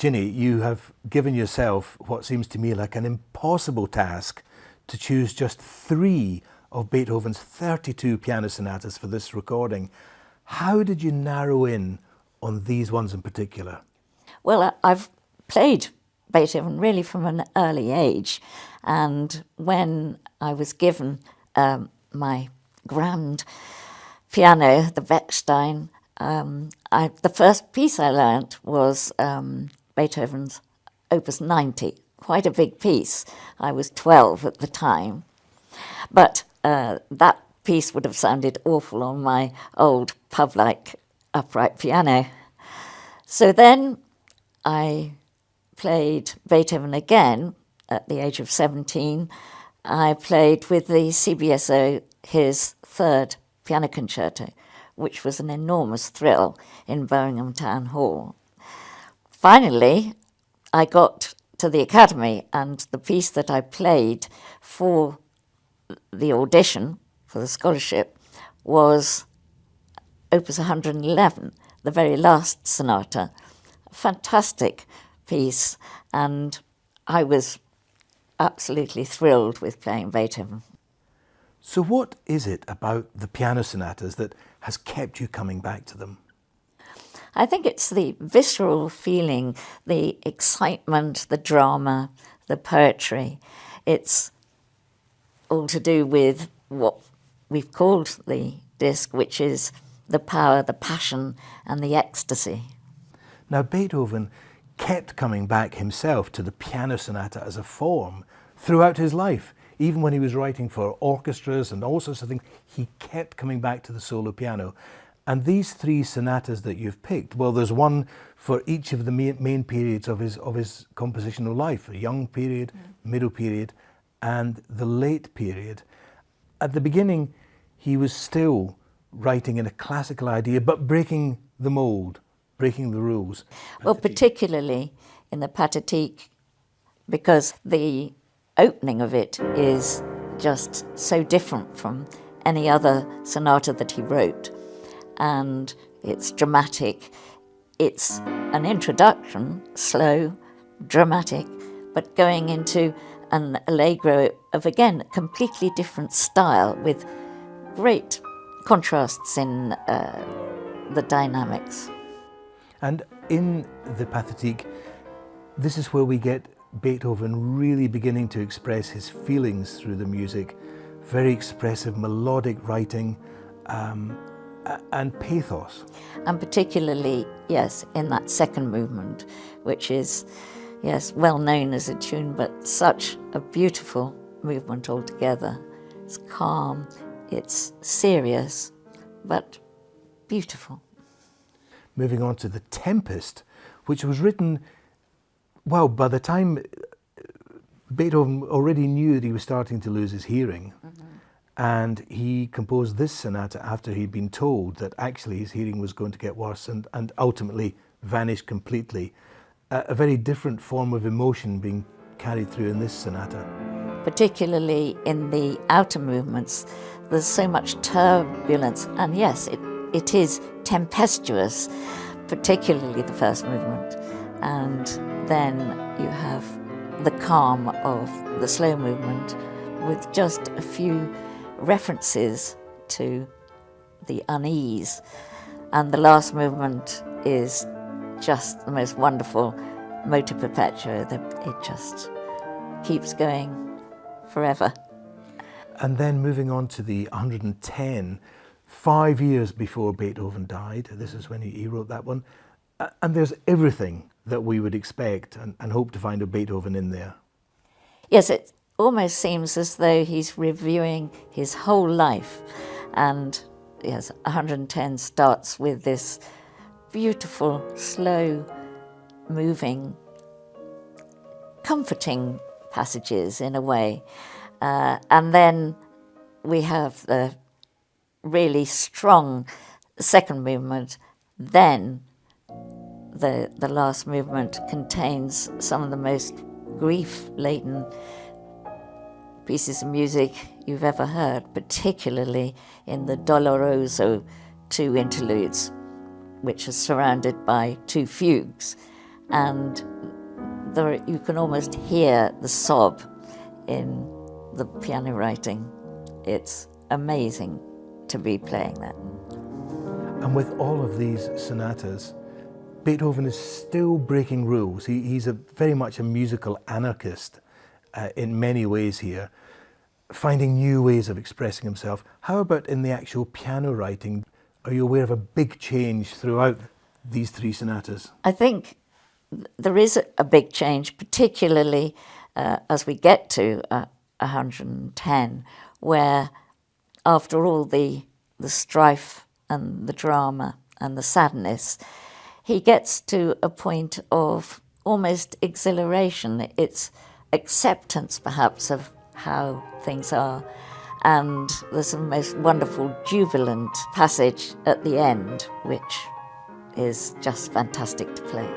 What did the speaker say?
Ginny, you have given yourself what seems to me like an impossible task to choose just 3 of Beethoven's 32 piano sonatas for this recording. How did you narrow in on these ones in particular? Well, I've played Beethoven really from an early age, and when I was given my grand piano, the Wettstein, the first piece I learnt was Beethoven's Opus 90, quite a big piece. I was 12 at the time, but that piece would have sounded awful on my old pub-like upright piano. So then I played Beethoven again at the age of 17. I played with the CBSO his 3rd piano concerto, which was an enormous thrill in Birmingham Town Hall. Finally, I got to the Academy, and the piece that I played for the audition for the scholarship was Opus 111, the very last sonata. A fantastic piece, and I was absolutely thrilled with playing Beethoven. So what is it about the piano sonatas that has kept you coming back to them? I think it's the visceral feeling, the excitement, the drama, the poetry. It's all to do with what we've called the disc, which is the power, the passion, and the ecstasy. Now, Beethoven kept coming back himself to the piano sonata as a form throughout his life. Even when he was writing for orchestras and all sorts of things, he kept coming back to the solo piano. And these 3 sonatas that you've picked, well, there's one for each of the main periods of his compositional life, a young period, middle period, and the late period. At the beginning, he was still writing in a classical idea, but breaking the mold, breaking the rules. Well, particularly in the Pathétique, because the opening of it is just so different from any other sonata that he wrote. And it's dramatic. It's an introduction, slow, dramatic, but going into an allegro of, again, a completely different style with great contrasts in the dynamics. And in the Pathétique, this is where we get Beethoven really beginning to express his feelings through the music. Very expressive, melodic writing, and pathos. And particularly, yes, in that second movement, which is, yes, well known as a tune, but such a beautiful movement altogether. It's calm, it's serious, but beautiful. Moving on to The Tempest, which was written, well, by the time Beethoven already knew that he was starting to lose his hearing. And he composed this sonata after he'd been told that actually his hearing was going to get worse and ultimately vanish completely. A very different form of emotion being carried through in this sonata. Particularly in the outer movements, there's so much turbulence, and yes, it is tempestuous, particularly the first movement. And then you have the calm of the slow movement with just a few references to the unease. And the last movement is just the most wonderful motu perpetuo, that it just keeps going forever. And then moving on to the 110, 5 years before Beethoven died. This is when he wrote that one. And there's everything that we would expect and hope to find of Beethoven in there. Yes, it almost seems as though he's reviewing his whole life. And yes, 110 starts with this beautiful, slow, moving, comforting passages in a way. And then we have the really strong second movement. Then the last movement contains some of the most grief-laden pieces of music you've ever heard, particularly in the Doloroso 2 interludes, which are surrounded by 2 fugues. and you can almost hear the sob in the piano writing. It's amazing to be playing that. And with all of these sonatas, Beethoven is still breaking rules. He's very much a musical anarchist in many ways here, finding new ways of expressing himself. How about in the actual piano writing? Are you aware of a big change throughout these three sonatas? I think there is a big change, particularly as we get to 110, where after all the strife and the drama and the sadness, he gets to a point of almost exhilaration. It's acceptance, perhaps, of how things are. And there's a most wonderful jubilant passage at the end, which is just fantastic to play.